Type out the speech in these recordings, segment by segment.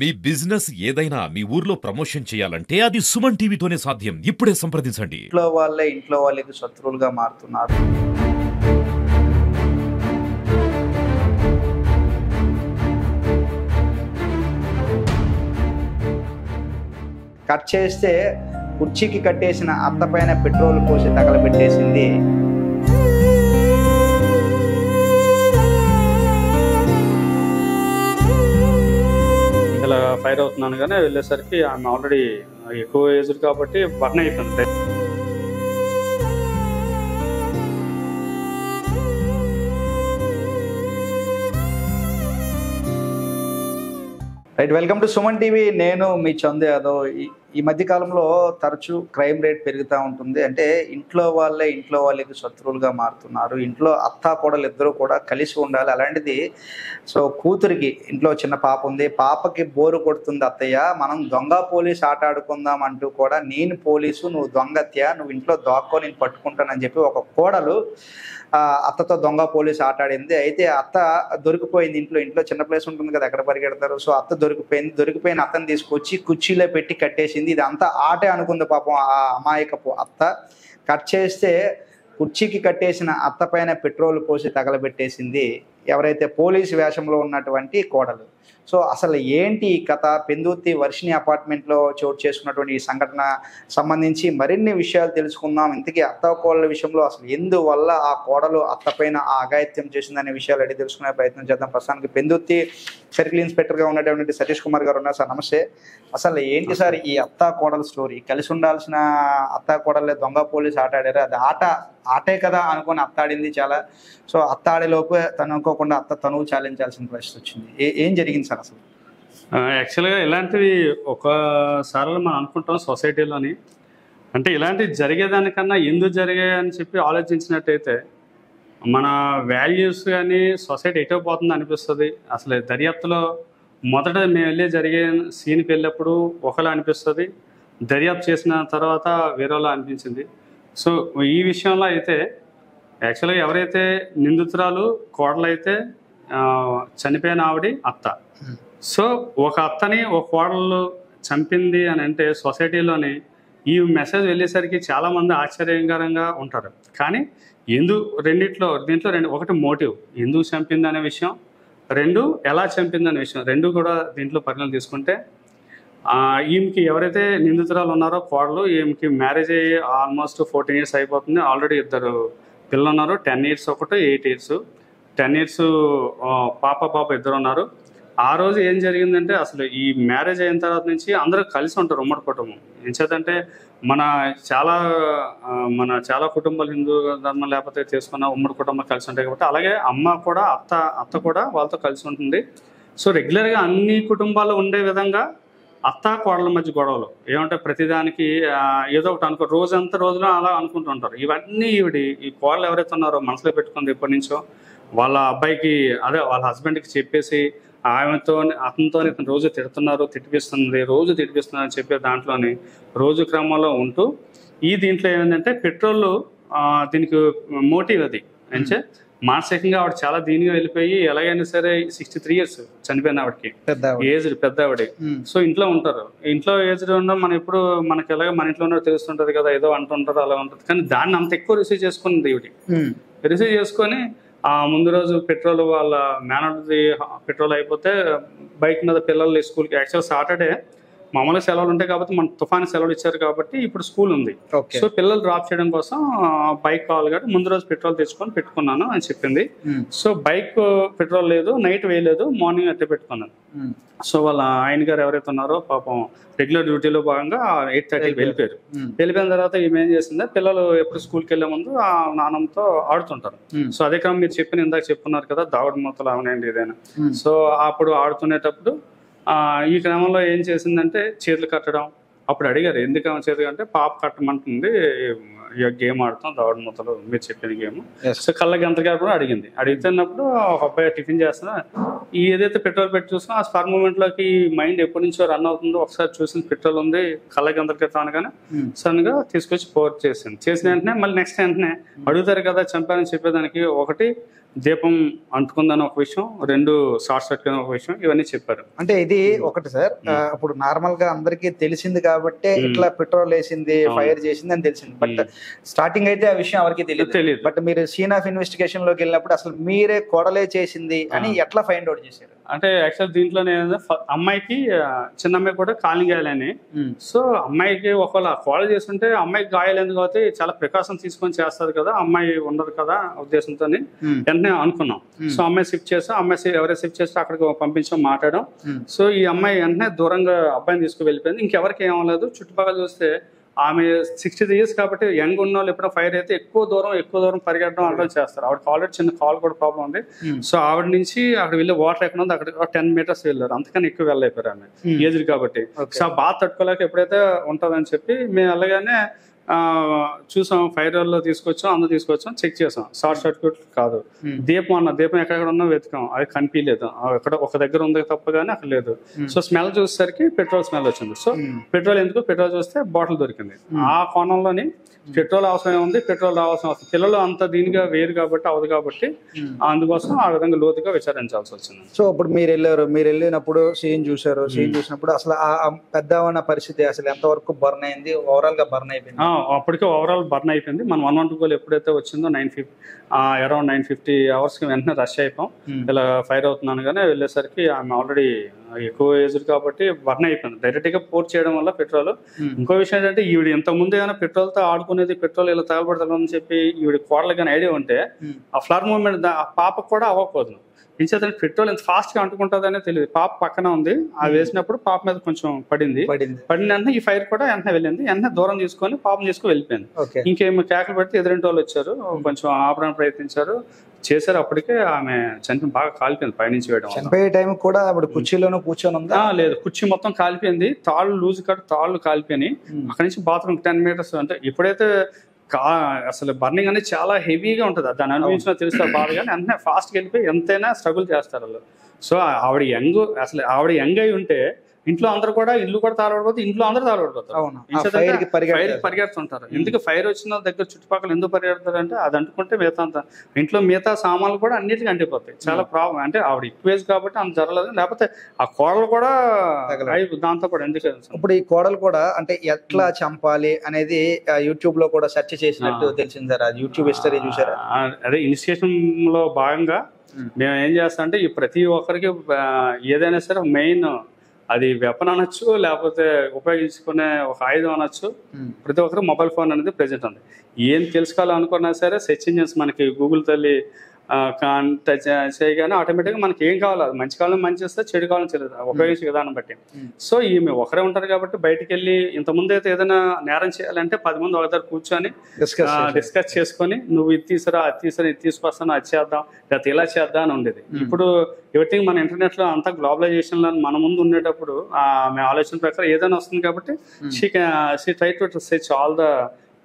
మీ business ఏదైనా మీ ఊర్లో promotion చేయాలంటే అది సుమన్ టీవీతోనే సాధ్యం. ఇప్పుడే సంప్రదించండి. ఇంట్లో వాళ్ళే ఇంట్లో వాళ్ళకి శత్రువులుగా మారుతున్నారు. కట్ చేస్తే కుర్చీకి కట్టేసిన అత్త పైన పెట్రోల్ పోసి తగలబెట్టేసింది. ఇలా ఫైర్ అవుతున్నాను కానీ వెళ్ళేసరికి ఆమె ఆల్రెడీ ఎక్కువ ఏజ్ కాబట్టి బర్న్ అయిపోయింది. Right, welcome to Suman TV. నేను మీ చందు యాదవ్. ఈ మధ్య కాలంలో తరచూ క్రైమ్ రేట్ పెరుగుతూ ఉంటుంది. అంటే ఇంట్లో వాళ్ళే ఇంట్లో వాళ్ళకి శత్రువులుగా మారుతున్నారు. ఇంట్లో అత్త కోడలు ఇద్దరు కూడా కలిసి ఉండాలి. అలాంటిది కూతురికి ఇంట్లో చిన్న పాప ఉంది, పాపకి బోరు కొడుతుంది, అత్తయ్య మనం దొంగ పోలీస్ ఆట ఆడుకుందాం అంటూ కూడా నేను పోలీసు నువ్వు దొంగత్య, నువ్వు ఇంట్లో దాక్కో నేను పట్టుకుంటానని చెప్పి ఒక కోడలు అత్తతో దొంగ పోలీస్ ఆట ఆడింది. అయితే అత్త దొరికిపోయింది. ఇంట్లో చిన్న ప్లేస్ ఉంటుంది కదా, ఎక్కడ పరిగెడతారు. సో అత్త దొరికిపోయిన అత్తని తీసుకొచ్చి కుర్చీలో పెట్టి కట్టేసింది. ఇది అంతా ఆటే అనుకుంది పాపం ఆ అమాయకపు అత్త. కట్ చేస్తే కుర్చీకి కట్టేసిన అత్త పైన పెట్రోల్ పోసి తగలబెట్టేసింది ఎవరైతే పోలీసు వేషంలో ఉన్నటువంటి కోడలు. సో అసలు ఏంటి ఈ కథ? పెందుర్తి వర్షిణి అపార్ట్మెంట్లో చోటు చేసుకున్నటువంటి ఈ సంఘటన సంబంధించి మరిన్ని విషయాలు తెలుసుకుందాం. ఇంతకీ అత్త కోడల విషయంలో అసలు ఎందువల్ల ఆ కోడలు అత్త పైన ఆ అఘాయిత్యం చేసిందనే విషయాలు అడిగి తెలుసుకునే ప్రయత్నం చేద్దాం. ప్రస్తుతానికి పెందుర్తి సర్కిల్ ఇన్స్పెక్టర్గా ఉన్నటువంటి సతీష్ కుమార్ గారు ఉన్నారు. సార్ నమస్తే. అసలు ఏంటి సార్ ఈ అత్త కోడల స్టోరీ? కలిసి ఉండాల్సిన అత్త కోడలే దొంగ పోలీస్ ఆట ఆడారు. అది ఆటే కదా అనుకుని అత్త ఆడింది చాలా. సో అత్త ఆడేలోపు తను అనుకోకుండా అత్త తనువు చాలించాల్సిన పరిస్థితి వచ్చింది. ఏం జరిగింది సార్ అసలు? యాక్చువల్గా ఇలాంటివి ఒకసారి మనం అనుకుంటాం సొసైటీలోని, అంటే ఇలాంటివి జరిగేదానికన్నా ఎందుకు జరిగాయని చెప్పి ఆలోచించినట్టయితే మన వాల్యూస్ కానీ సొసైటీ ఎటో పోతుంది అనిపిస్తుంది. అసలు దర్యాప్తులో మొదట మేము జరిగే సీన్కి వెళ్ళినప్పుడు ఒకలా అనిపిస్తుంది, దర్యాప్తు చేసిన తర్వాత వేరేలా అనిపించింది. సో ఈ విషయంలో అయితే యాక్చువల్గా ఎవరైతే నిందితురాలు కోడలైతే చనిపోయిన ఆవిడ అత్త. సో ఒక అత్తని ఒక కోడలు చంపింది అని అంటే సొసైటీలోని ఈ మెసేజ్ వెళ్ళేసరికి చాలామంది ఆశ్చర్యకరంగా ఉంటారు. కానీ దీంట్లో ఒకటి మోటివ్, ఎందుకు చంపింది అనే విషయం, రెండు ఎలా చంపింది అనే విషయం, రెండు కూడా దీంట్లో పరిగణన తీసుకుంటే ఈమెకి ఎవరైతే నిందితురాలు ఉన్నారో కోడలు, ఈమెకి మ్యారేజ్ అయ్యి ఆల్మోస్ట్ 14 years అయిపోతుంది. ఆల్రెడీ ఇద్దరు పిల్లలు ఉన్నారు, 10 years ఒకటి, 8 years. 10 years పాప ఇద్దరు ఉన్నారు. ఆ రోజు ఏం జరిగిందంటే అసలు ఈ మ్యారేజ్ అయిన తర్వాత నుంచి అందరూ కలిసి ఉంటారు, ఉమ్మడి కుటుంబం. ఏం చేద్దంటే మన చాలా కుటుంబాలు హిందూ ధర్మం లేకపోతే చేసుకున్న ఉమ్మడి కుటుంబాలు కలిసి ఉంటాయి కాబట్టి అలాగే అత్త కూడా వాళ్ళతో కలిసి ఉంటుంది. సో రెగ్యులర్గా అన్ని కుటుంబాలు ఉండే విధంగా అత్త కోడల మధ్య గొడవలు ఏమంటే ప్రతిదానికి ఏదో ఒకటి రోజులో అలా అనుకుంటుంటారు. ఇవన్నీ ఈ కోడలు ఎవరైతే ఉన్నారో మనసులో పెట్టుకుంది ఎప్పటి నుంచో వాళ్ళ అబ్బాయికి వాళ్ళ హస్బెండ్కి చెప్పేసి అతనితో రోజు తిట్టిపిస్తున్నారు అని చెప్పే దాంట్లోని రోజు క్రమంలో ఉంటూ దీంట్లో ఏమైందంటే పెట్రోల్ దీనికి మోటివ్ అది అంటే మానసికంగా ఆవిడ చాలా దీనిగా వెళ్ళిపోయి ఎలాగైనా సరే 63 years చనిపోయిన ఆవిడకి ఏజ్ పెద్ద ఆవిడ. సో ఇంట్లో ఉంటారు, ఇంట్లో ఏజ్ ఉన్న మనం ఎప్పుడు మనకి ఎలాగ మన ఇంట్లో ఉన్నట్టు తెలుస్తుంటది కదా, ఏదో అంటుంటారు అలా ఉంటుంది. కానీ దాన్ని అంత ఎక్కువ రిసీవ్ చేసుకుంది ఈవిడ. రిసీవ్ చేసుకొని ముందు రోజు పెట్రోల్ వాళ్ళ మేనర్ది పెట్రోల్ అయిపోతే బైక్ మీద పిల్లలు స్కూల్కి, యాక్చువల్ సాటర్డే మామూలుగా సెలవులు ఉంటాయి కాబట్టి మన తుఫాను సెలవులు ఇచ్చారు కాబట్టి ఇప్పుడు స్కూల్ ఉంది. సో పిల్లలు డ్రాప్ చేయడం కోసం బైక్ కావాలి కాబట్టి ముందు రోజు పెట్రోల్ తెచ్చుకొని పెట్టుకున్నాను అని చెప్పింది. సో బైక్ పెట్రోల్ లేదు, నైట్ వేయలేదు, మార్నింగ్ అట్టే పెట్టుకున్నాను. సో వాళ్ళ ఆయన గారు ఎవరైతే ఉన్నారో పాపం రెగ్యులర్ డ్యూటీలో భాగంగా 8:30కి వెళ్ళిపోయిన తర్వాత ఈమె ఏం చేసిందే, పిల్లలు ఎప్పుడు స్కూల్కి వెళ్లే ముందు ఆ నాన్నమ్మతో ఆడుతుంటారు. సో అదే క్రమం మీరు ఇందాక చెప్పున్నారు కదా దాగుడు మూతలు అవనండి ఏదైనా. సో అప్పుడు ఆడుతునేటప్పుడు ఈ క్రమంలో ఏం చేసిందంటే చేతులు కట్టడం. అప్పుడు అడిగారు ఎందుకు చేతులు అంటే పాప కట్టమంటుంది, గేమ్ ఆడుతాం దాగుడు మూతలు మీరు చెప్పిన గేమ్. సో కళ్ళ గంతగారు కూడా అడుగుతున్నప్పుడు ఒక అబ్బాయి టిఫిన్ చేస్తున్నా ఏదైతే పెట్రోల్ పెట్టి చూసినా ఆ స్పర్ మూమెంట్లోకి మైండ్ ఎప్పటి నుంచో రన్ అవుతుందో ఒకసారి చూసింది పెట్రోల్ ఉంది కళ్ళ గంతకి అనగానే సడన్ గా తీసుకొచ్చి పోర్ చేసిన వెంటనే మళ్ళీ నెక్స్ట్ వెంటనే అడుగుతారు కదా చంపారని చెప్పేదానికి ఒకటి దీపం అంటుకుందని ఒక విషయం, 2 షార్ట్ సర్క్యూట్ అని ఒక విషయం, ఇవన్నీ చెప్పారు. అంటే ఇది ఒకటి సార్, ఇప్పుడు నార్మల్ గా అందరికి తెలిసింది కాబట్టి ఇట్లా పెట్రోల్ వేసింది, ఫైర్ చేసింది అని తెలిసింది. బట్ స్టార్టింగ్ అయితే ఆ విషయం ఎవరికి తెలియదు. బట్ మీరు సీన్ ఆఫ్ ఇన్వెస్టిగేషన్ లోకి వెళ్ళినప్పుడు అసలు మీరే కోడలే చేసింది అని ఎట్లా ఫైండ్ అవుట్ చేశారు? అంటే యాక్చువల్ దీంట్లోనే అమ్మాయికి, చిన్న అమ్మాయి కూడా కాలింగ్ గాయాలని. సో అమ్మాయికి ఒకవేళ కాల్ చేస్తుంటే అమ్మాయికి గాయాలు ఎందుకు అవుతాయి, చాలా ప్రికాషన్ తీసుకొని చేస్తారు కదా, అమ్మాయి ఉండదు కదా ఉద్దేశంతో వెంటనే అనుకున్నాం. సో అమ్మాయి షిఫ్ట్ చేస్తాం, అమ్మాయి ఎవరైతే షిఫ్ట్ చేస్తే అక్కడికి పంపించాం, మాట్లాడడం. సో ఈ అమ్మాయి వెంటనే దూరంగా అబ్బాయిని తీసుకు వెళ్ళిపోయింది. ఇంకెవరికి ఏమలేదు. చుట్టుపక్కల చూస్తే ఆమె 63 years కాబట్టి యంగ్ ఉన్న వాళ్ళు ఎప్పుడో ఫైర్ అయితే ఎక్కువ దూరం పరిగెట్టడం అనడం చేస్తారు. ఆవిడకి ఆల్రెడీ చిన్న కాల్ కూడా ప్రాబ్లం ఉంది. సో ఆవిడ నుంచి అక్కడ వెళ్ళి వాటర్ ఎక్కడ ఉంది అక్కడ 10 meters వెళ్ళారు, అంతకని ఎక్కువ వెళ్ళైపోయారు ఆమె ఏజ్డ్ కాబట్టి. సో బాగా తట్టుకోలేక ఎప్పుడైతే ఉంటుందని చెప్పి మేము వెళ్ళగానే చూసాం, ఫైర్ లో తీసుకొచ్చాం, అందరూ తీసుకొచ్చాం, చెక్ చేసాం, షార్ట్ సర్క్యూట్ కాదు. దీపం ఎక్కడెక్కడ ఉన్నా వెతికాం, అది కనిపించలేదు. ఎక్కడ ఒక దగ్గర ఉంది తప్ప కానీ అక్కడ లేదు. సో స్మెల్ చూసేసరికి పెట్రోల్ స్మెల్ వచ్చింది. సో పెట్రోల్ చూస్తే బాటిల్ దొరికింది. ఆ కోణంలోని పెట్రోల్ అవసరం ఉంది, పెట్రోల్ రావాల్సిన అవసరం, పిల్లలు అంత దీనిగా వేరు కాబట్టి అవదు కాబట్టి అందుకోసం ఆ విధంగా లోతుగా విచారించాల్సి వచ్చింది. సో ఇప్పుడు మీరు వెళ్ళినప్పుడు సీన్ చూసినప్పుడు అసలు ఆ పెద్ద పరిస్థితి అసలు ఎంతవరకు బర్న్ అయింది, ఓవరాల్ గా బర్న్ అయిపోయింది? అప్పటికే ఓవరాల్ బర్న్ అయిపోయింది. మనం 112 గోల్ ఎప్పుడైతే వచ్చిందో అరౌండ్ 950 hours కి వెంటనే రష్ అయిపోయాం. ఇలా ఫైర్ అవుతున్నాను కానీ వెళ్ళేసరికి ఆమె ఆల్రెడీ ఎక్కువ ఏజ్ కాబట్టి బర్న్ అయిపోయింది. డైరెక్ట్ గా పోర్ చేయడం వల్ల పెట్రోల్. ఇంకో విషయం ఏంటంటే ఈవిడ ఇంత ముందు ఏమైనా పెట్రోల్ తో ఆడుకునేది, పెట్రోల్ ఇలా తగలబడతామని చెప్పి ఈవిడ కోడలు కానీ ఐడియా ఉంటే ఆ ఫ్లర్ మూవ్మెంట్ ఆ పాపకు కూడా అవ్వకపోదు. ఇంచేత పెట్రోల్ ఎంత ఫాస్ట్ గా అంటుకుంటుంది అనేది తెలియదు. పాప పక్కన ఉంది, అది వేసినప్పుడు పాప మీద కొంచెం పడిన వెంటనే ఈ ఫైర్ కూడా వెంటనే వెళ్ళింది. వెంటనే దూరం తీసుకొని పాపం తీసుకుని వెళ్ళిపోయింది. ఇంకేమో కేకలు పెడితే ఎదురింటి వాళ్ళు వచ్చారు, కొంచెం ఆపడానికి ప్రయత్నించారు, చేశారు. అప్పటికే ఆమె చనిపోయి బాగా కాలిపోయింది పైనుంచి వేయడం. చనిపోయే టైం కూడా ఆవిడ కుర్చీలోనూ కూర్చొని ఉందా? లేదు, కుర్చీ మొత్తం కాలిపోయింది, తాళ్ళు కాలిపోయినాయి. అక్కడి నుంచి బాత్రూమ్ 10 meters. అంటే ఎప్పుడైతే అసలు బర్నింగ్ అనేది చాలా హెవీగా ఉంటుంది, దాన్ని అనుభవించినా తెలుస్తారు బాధ. కానీ వెంటనే ఫాస్ట్గా వెళ్ళిపోయి ఎంతైనా స్ట్రగుల్ చేస్తారు వాళ్ళు. సో ఆవిడ యంగ్ అయి ఉంటే ఇంట్లో అందరూ కూడా, ఇల్లు కూడా తాళపడిపోతే ఇంట్లో అందరూ తాళపడిపోతారు, పరిగెడుతుంటారు. ఎందుకు ఫైర్ వచ్చిన దగ్గర చుట్టుపక్కల ఎందుకు పరిగెడతారు అంటే అది అంటుకుంటే మిగతా సామాన్లు కూడా అన్నిటికీ అంటిపోతాయి. చాలా ప్రాబ్లం. అంటే ఆవిడ ఎక్కువ ఏజ్ కాబట్టి అంత జరగలేదు, లేకపోతే ఆ కోడలు కూడా దాంతో కూడా ఎందుకు. ఇప్పుడు ఈ కోడలు కూడా అంటే ఎట్లా చంపాలి అనేది యూట్యూబ్ లో కూడా సెర్చ్ చేసినట్టు తెలిసింది సార్. యూట్యూబ్ హిస్టరీ చూసారా? అదే ఇనిషియేషన్ లో భాగంగా మేము ఏం చేస్తాం అంటే ప్రతి ఒక్కరికి ఏదైనా సరే మెయిన్ అది వెపన్ అనొచ్చు, లేకపోతే ఉపయోగించుకునే ఒక ఆయుధం అనొచ్చు. ప్రతి ఒక్కరు మొబైల్ ఫోన్ అనేది ప్రెజెంట్ ఉంది. ఏం తెలుసుకోవాలనుకున్నా సరే సెర్చ్ ఇంజిన్స్ మనకి గూగుల్ తల్లి చేయగానే ఆటోమేటిక్గా మనకి ఏం కావాలో అది, మంచి కావాలని మంచి వస్తే, చెడు కావాలని చెడు, ఉపయోగించే విధానం బట్టి. సో ఈమె ఒకరే ఉంటారు కాబట్టి బయటికి వెళ్ళి ఇంతకుముందు అయితే ఏదైనా నేరం చేయాలంటే 10 మంది ఒక దగ్గర కూర్చొని డిస్కస్ చేసుకొని నువ్వు ఇది తీసుకురా, అది తీసుకురా, ఇది తీసుకొస్తాను, అది చేద్దాం, లేకపోతే ఇలా చేద్దాం అని ఉండేది. ఇప్పుడు ఎవ్రీథింగ్ మన ఇంటర్నెట్ లో అంతా గ్లోబలైజేషన్ లో మన ముందు ఉండేటప్పుడు ఆమె ఆలోచన ప్రకారం ఏదైనా వస్తుంది కాబట్టి she try to search all the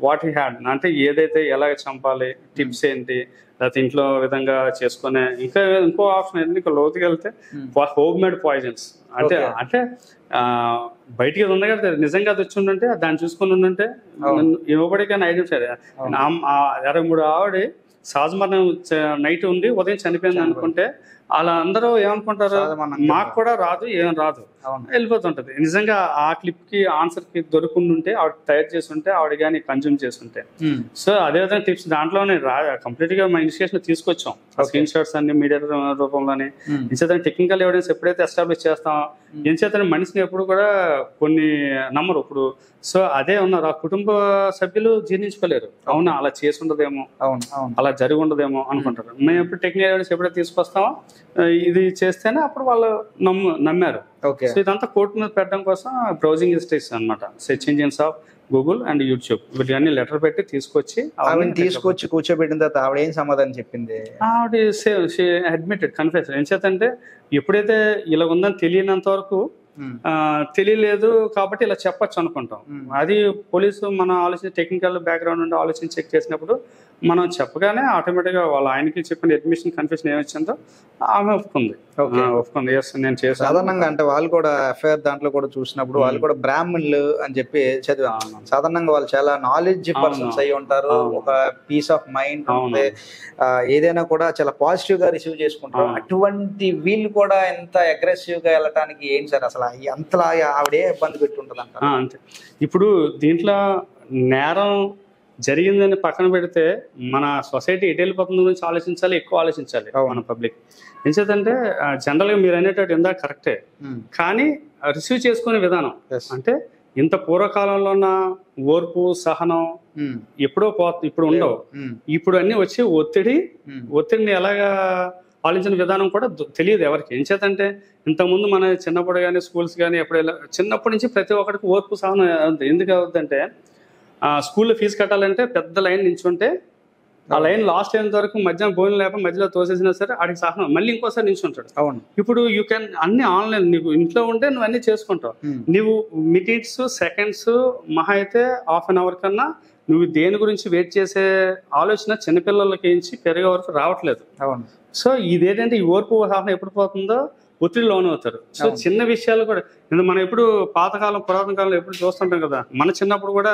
what he had. అంటే ఏదైతే ఎలాగ చంపాలి, టిప్స్ ఏంటి, లేకపోతే ఇంట్లో విధంగా చేసుకునే ఇంకో ఆప్షన్ ఏంటంటే ఇంకా లోతుకి వెళ్తే హోమ్ మేడ్ పాయిజన్స్. అంటే బయటికి ఉంది కదా, నిజంగా అది వచ్చి ఉండంటే దాన్ని చూసుకుని ఉండంటే ఇవ్వబడికైనా ఐడెంటిఫై 23 ఆవిడ సహజమరణం నైట్ ఉండి ఉదయం చనిపోయింది అనుకుంటే అలా అందరూ ఏమనుకుంటారు, మాకు కూడా రాదు, ఏం రాదు, వెళ్ళిపోతుంటది. నిజంగా ఆ క్లిప్ కి ఆన్సర్ కి దొరుకుంటుంటే ఆవిడ తయారు చేసి ఉంటే, ఆవిడ కానీ కన్జ్యూమ్ చేస్తుంటే. సో అదేవిధంగా టిప్స్ దాంట్లోనే కంప్లీట్ గా మన ఇనిషియేషన్ తీసుకొచ్చాం. స్క్రీన్ షాట్స్ అన్ని మీడియా రూపంలోనే. ఇంచేత టెక్నికల్ ఎవిడెన్స్ ఎప్పుడైతే ఎస్టాబ్లిష్ చేస్తామో, ఎంచేత మనిషిని ఎప్పుడు కూడా కొన్ని నమ్మరు ఇప్పుడు. సో అదే ఉన్నారు, ఆ కుటుంబ సభ్యులు జీర్ణించుకోలేరు. అవునా అలా చేసి ఉండదేమో, అలా జరిగి ఉండదేమో అనుకుంటారు. మేము ఎప్పుడు టెక్నికల్ ఎవిడెన్స్ ఎప్పుడైతే తీసుకొస్తామో ఇది చేస్తేనే అప్పుడు వాళ్ళు నమ్మారు. సో ఇదంతా కోర్టు మీద పెట్టడం కోసం బ్రౌజింగ్ హిస్టరీస్ అనమాట, search engines of Google and YouTube వీటిని లెటర్ పెట్టి తీసుకొచ్చి కూర్చోబెట్టిన తర్వాత ఆవిడ ఏం సమాధానం చెప్పింది? ఆవిడ అడ్మిటెడ్, కన్ఫెస్. ఏం చేతంటే ఎప్పుడైతే ఇలా ఉందని తెలియనంత వరకు తెలియలేదు కాబట్టి ఇలా చెప్పచ్చు అనుకుంటాం. అది పోలీసు మన ఆలోచన టెక్నికల్ బ్యాక్గ్రౌండ్ నుండి ఆలోచన చెక్ చేసినప్పుడు మనం చెప్పగానే ఆటోమేటిక్గా ఆయనకి చెప్పిన అడ్మిషన్ కన్ఫ్యూషన్ ఏమొచ్చిందో ఆమె ఒప్పుకుంది. ఎస్ నేను చేశాను. సాధారణంగా అంటే వాళ్ళు కూడా ఎఫ్ఐఆర్ దాంట్లో కూడా చూసినప్పుడు వాళ్ళు కూడా బ్రాహ్మణులు అని చెప్పి చదివాను. సాధారణంగా వాళ్ళు చాలా నాలెడ్జ్ పర్సన్స్ అయి ఉంటారు, ఒక పీస్ ఆఫ్ మైండ్ ఉంది, ఏదైనా కూడా చాలా పాజిటివ్ గా రిసీవ్ చేసుకుంటారు. అటువంటి వీళ్ళు కూడా ఎంత అగ్రెసివ్ గా వెళ్ళటానికి ఏంటి సార్ అసలు అంతలా ఆవిడే ఇబ్బంది పెట్టి ఉంటుంది అంట? అంతే. ఇప్పుడు దీంట్లో నేరం జరిగిందని పక్కన పెడితే మన సొసైటీ ఎటు వెళ్ళిపోతుంది గురించి ఆలోచించాలి, ఎక్కువ ఆలోచించాలి మన పబ్లిక్. ఎంచేతంటే జనరల్గా మీరు అనేటట్టు ఇందాక కరెక్టే, కానీ రిసీవ్ చేసుకునే విధానం అంటే ఇంత పూర్వకాలంలో ఉన్న ఓర్పు సహనం ఎప్పుడో ఇప్పుడు ఉండవు. ఇప్పుడు అన్ని వచ్చి ఒత్తిడిని ఎలాగా ఆలోచించిన విధానం కూడా తెలియదు ఎవరికి. ఏం చేతంటే ఇంతకుముందు మన చిన్నప్పుడు కానీ స్కూల్స్ కానీ ఎప్పుడైనా చిన్నప్పటి నుంచి ప్రతి ఒక్కరికి ఓర్పు సహనం ఎందుకు అవుతుందంటే స్కూల్లో ఫీజు కట్టాలంటే పెద్ద లైన్ నించుంటే ఆ లైన్ లాస్ట్ అయినంత వరకు మధ్యాహ్నం భోజనం లేకపోతే మధ్యలో తోసేసినా సరే ఆడికి సహనం మళ్ళీ ఇంకోసారి నించుంటాడు. అవును. ఇప్పుడు యూ కెన్ అన్ని ఆన్లైన్, నీకు ఇంట్లో ఉంటే నువ్వు అన్ని చేసుకుంటావు. నువ్వు మినిట్స్ సెకండ్స్ మహా అయితే హాఫ్ అన్ అవర్ కన్నా నువ్వు దేని గురించి వెయిట్ చేసే ఆలోచన చిన్నపిల్లలకి పెరిగే వరకు రావట్లేదు. అవును. సో ఇదేంటంటే ఈ ఓర్పు సహనం ఎప్పుడు పోతుందో ఒత్తిడి లోన్ అవుతారు. సో చిన్న విషయాలు కూడా మనం ఎప్పుడు పాతకాలం పురాతన కాలంలో ఎప్పుడు చూస్తుంటాం కదా, మన చిన్నప్పుడు కూడా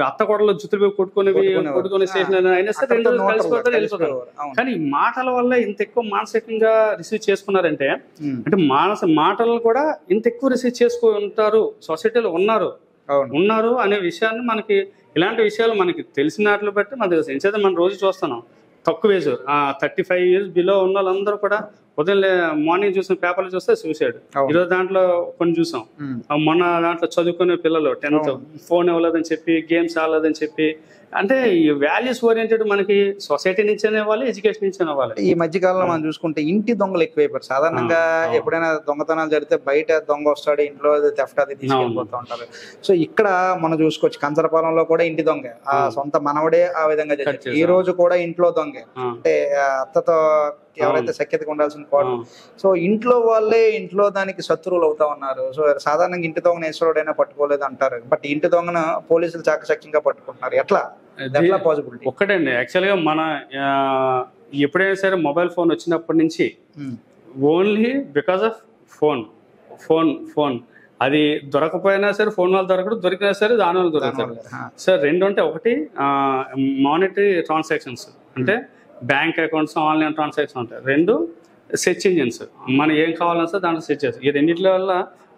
అత్త కొడలో జుత్తులు కొట్టుకొని స్టేషన్ అయినా సరే 2 రోజులు కలిసిపోతారు వెళ్ళిపోతారు. కానీ మాటల వల్ల ఇంత ఎక్కువ మానసికంగా రిసీవ్ చేసుకున్నారంటే అంటే మాటలు కూడా ఇంత ఎక్కువ రిసీవ్ చేసుకుంటారు, సొసైటీలో ఉన్నారు అనే విషయాన్ని మనకి ఇలాంటి విషయాలు మనకి తెలిసినట్లు బట్టి మనకు తెలుసు. ఎంచేత మనం రోజు చూస్తున్నాం తక్కువ ఏజ్ 35 years బిలో ఉన్న వాళ్ళందరూ కూడా ఉదయం మార్నింగ్ చూసిన పేపర్లు చూస్తే సూసైడ్. ఈరోజు దాంట్లో కొన్ని చూసాం, మొన్న దాంట్లో చదువుకునే పిల్లలు 10th ఫోన్ ఇవ్వలేదని చెప్పి, గేమ్స్ ఆడలేదని చెప్పి. అంటే ఈ వాల్యూస్ ఓరియంటెడ్ మనకి సొసైటీ నుంచి ఇవ్వాలి, ఎడ్యుకేషన్ నుంచి ఇవ్వాలి. ఈ మధ్య కాలంలో మనం చూసుకుంటే ఇంటి దొంగలు ఎక్కువైపోయారు. సాధారణంగా ఎప్పుడైనా దొంగతనాలు జరిగితే బయట దొంగ వస్తాడు, ఇంట్లో థెఫ్ట్ అది తీసుకెళ్ళిపోతూ ఉంటారు. సో ఇక్కడ మనం చూసుకోవచ్చు కంచరపాలెంలో కూడా ఇంటి దొంగ, ఆ సొంత మనవడే ఆ విధంగా చేశారు. ఈ రోజు కూడా ఇంట్లో దొంగ, అంటే అత్తతో ఎవరైతే సఖ్యతగా ఉండాల్సిన కోడలు. సో ఇంట్లో వాళ్ళే ఇంట్లో దానికి శత్రువులు అవుతా ఉన్నారు. సో సాధారణంగా ఇంటి దొంగను ఈశ్వరుడైనా పట్టుకోలేదు అంటారు, బట్ ఇంటి దొంగను పోలీసులు చాకచక్యంగా పట్టుకుంటున్నారు. ఎట్లా పాసిబిలిటీ? ఒక్కటండి, యాక్చువల్గా మన ఎప్పుడైనా సరే మొబైల్ ఫోన్ వచ్చినప్పటి నుంచి ఓన్లీ బికాస్ ఆఫ్ ఫోన్ అది దొరకపోయినా సరే ఫోన్ వాళ్ళు దొరకడు, దొరికినా సరే దాని వాళ్ళు దొరుకుతారు. సో 2 అంటే ఒకటి మానిటరీ ట్రాన్సాక్షన్స్ అంటే బ్యాంక్ అకౌంట్స్, ఆన్లైన్ ట్రాన్సాక్షన్ ఉంటాయి. 2 సెర్చ్ ఇంజిన్స్, మనం ఏం కావాలన్నా సరే దాంట్లో సెర్చ్ చేస్తాం. ఈ రెండింటి వల్ల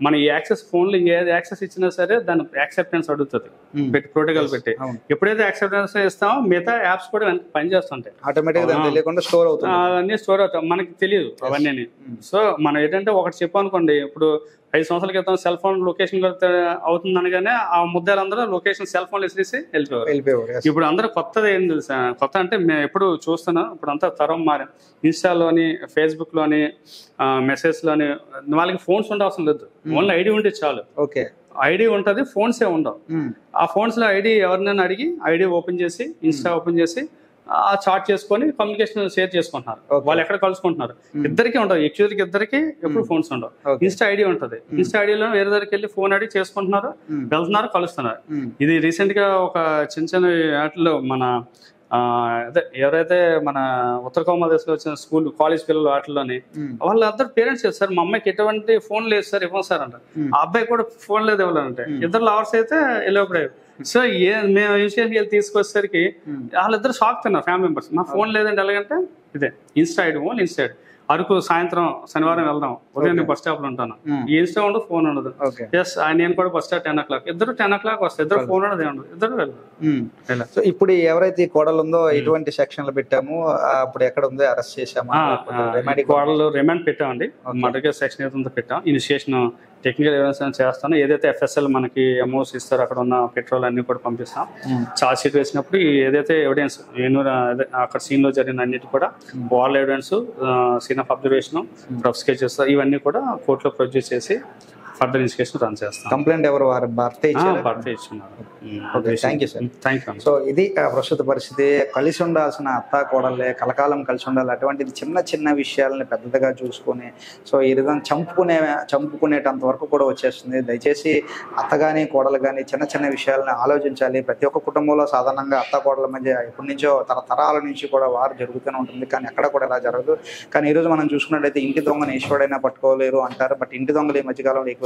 మన ఈ యాక్సెస్ ఫోన్లో ఏది యాక్సెస్ ఇచ్చినా సరే దాని యాక్సెప్టెన్స్ అడుగుతుంది పెట్టి, ప్రోటోకాల్ పెట్టి. ఎప్పుడైతే యాక్సెప్టెన్స్ ఇస్తామో మిగతా యాప్స్ కూడా వెనక్కి పనిచేస్తుంటాయి, ఆటోమేటిక్గా స్టోర్ అవుతుంది. అవన్నీ స్టోర్ అవుతాయి, మనకి తెలియదు అవన్నీ. సో మనం ఏంటంటే ఒకటి చెప్పనుకోండి, ఇప్పుడు 5 సంవత్సరాల క్రితం సెల్ ఫోన్ లొకేషన్ అవుతుంది అనగానే ఆ ముద్దాలందరూ లొకేషన్ సెల్ ఫోన్ వేసేసి వెళ్ళిపోయారు. ఇప్పుడు అందరూ కొత్తది ఏం తెలుసా, కొత్త అంటే మేము ఎప్పుడు చూస్తున్నాం, ఇప్పుడు అంతా తరం మారాం. ఇన్స్టాలోని, ఫేస్బుక్లోని, మెసేజ్లోని వాళ్ళకి ఫోన్స్ ఉండే అవసరం లేదు, ఓన్లీ ఐడి ఉంటే చాలు. ఓకే, ఐడి ఉంటుంది, ఫోన్సే ఉండవు. ఆ ఫోన్స్లో ఐడి ఎవరినైనా అడిగి ఐడి ఓపెన్ చేసి, ఇన్స్టా ఓపెన్ చేసి ఆ చాట్ చేసుకొని కమ్యూనికేషన్ షేర్ చేసుకుంటున్నారు. వాళ్ళు ఎక్కడ కలుసుకుంటున్నారు, ఇద్దరికి ఉండవు, యాక్చువల్గా ఇద్దరికి ఎప్పుడు ఫోన్స్ ఉండవు. ఇన్స్టా ఐడి ఉంటుంది, ఇన్స్టా ఐడిలో వేరే దగ్గరికి వెళ్ళి ఫోన్ ఐడి చేసుకుంటున్నారు, వెళ్తున్నారు, కలుస్తున్నారు. ఇది రీసెంట్ గా ఒక చిన్న వాటిలో మన అదే ఎవరైతే మన ఉత్తర కోమదేశంలో వచ్చిన స్కూల్ కాలేజ్ పిల్లలు వాటిలోని వాళ్ళందరూ పేరెంట్స్ సార్ మా అమ్మాయికి ఎటువంటి ఫోన్ లేదు సార్, ఇవ్వం సార్ అంటారు. ఆ అబ్బాయి కూడా ఫోన్ లేదు ఇవ్వాలంటే, ఇద్దరు లవర్స్ అయితే వెళ్ళిపోయారు. సో మేము విషయానికి వెళ్ళి తీసుకొచ్చేసరికి వాళ్ళిద్దరు షాక్ తిన్నారు ఫ్యామిలీ మెంబర్స్. మా ఫోన్ లేదంటే ఎలాగంటే ఇదే Insta ID, only Insta ID. Araku సాయంత్రం శనివారం వెళ్దాం, ఉదయం నేను బస్ స్టాప్ లో ఉంటాను, ఈ ఇన్స్టా ఉండదు, ఫోన్ ఉండదు. ఎస్ నేను కూడా బస్ స్టాప్ 10 o'clock, ఇద్దరు 10 o'clock వస్తారు, ఇద్దరు ఫోన్ ఉండదు, ఏముండదు, ఇద్దరు వెళ్ళారు. సో ఇప్పుడు ఎవరైతే ఈ కోడలు ఉందో ఎటువంటి సెక్షన్లు పెట్టాము, అప్పుడు ఎక్కడ ఉందో అరెస్ట్ చేసాము, కోడలు రిమాండ్ పెట్టామండి, మర్డర్ కేసు సెక్షన్ ఏదో పెట్టాం. ఇనిషియేషన్ టెక్నికల్ ఎవిడెన్స్ చేస్తాను, ఏదైతే ఎఫ్ఎస్ఎల్ మనకి ఎంఓస్ ఇస్తారో అక్కడ ఉన్న పెట్రోల్ అన్ని కూడా పంపిస్తాం. చార్జ్ షీట్ వేసినప్పుడు ఏదైతే ఎవిడెన్స్ అక్కడ సీన్ లో జరిగిన అన్నిటి కూడా wall evidence, scene of observation, rough sketches ఇవన్నీ కూడా కోర్టులో ప్రొడ్యూస్ చేసి ఫర్దర్ ఇన్వెస్టిగేషన్ రన్ చేస్తాం. కంప్లైంట్ ఎవరు వారు భర్త ఇచ్చారు? భర్త ఇచ్చున్నారు. Okay, thank you sir. Thank you. So ఇది ప్రస్తుత పరిస్థితి. కలిసి ఉండాల్సిన అత్తా కోడలే కలకాలం కలిసి ఉండాలి. అటువంటిది చిన్న చిన్న విషయాలని పెద్దదిగా చూసుకొని సో ఈ విధంగా చంపుకునేటంత వరకు కూడా వచ్చేస్తుంది. దయచేసి అత్త కానీ కోడలు కానీ చిన్న చిన్న విషయాలని ఆలోచించాలి. ప్రతి ఒక్క కుటుంబంలో సాధారణంగా అత్త కోడల మధ్య ఎప్పటి నుంచో తరతరాల నుంచి కూడా వారు జరుగుతూనే ఉంటుంది, కానీ ఎక్కడ కూడా ఇలా జరగదు. కానీ ఈరోజు మనం చూసుకున్నట్టయితే ఇంటి దొంగను ఈశ్వరుడైనా పట్టుకోలేరు అంటారు. బట్ ఇంటి దొంగలు ఈ మధ్యకాలంలో ఎక్కువైపోయారు.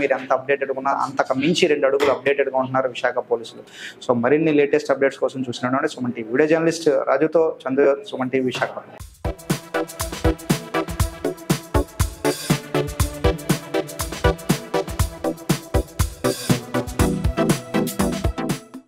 మీరు ఎంత అప్డేటెడ్గా ఉన్నా అంతకు మించి 2 అడుగులు అప్డేటెడ్గా ఉంటున్నారు విశాఖ పోలీసులు. సో మరిన్ని లేటెస్ట్ అప్డేట్స్ కోసం చూసినటువంటి సుమన్ టీవీ వీడియో జర్నలిస్ట్ రాజుతో చందు, సుమన్ టీవీ విశాఖపట్నం.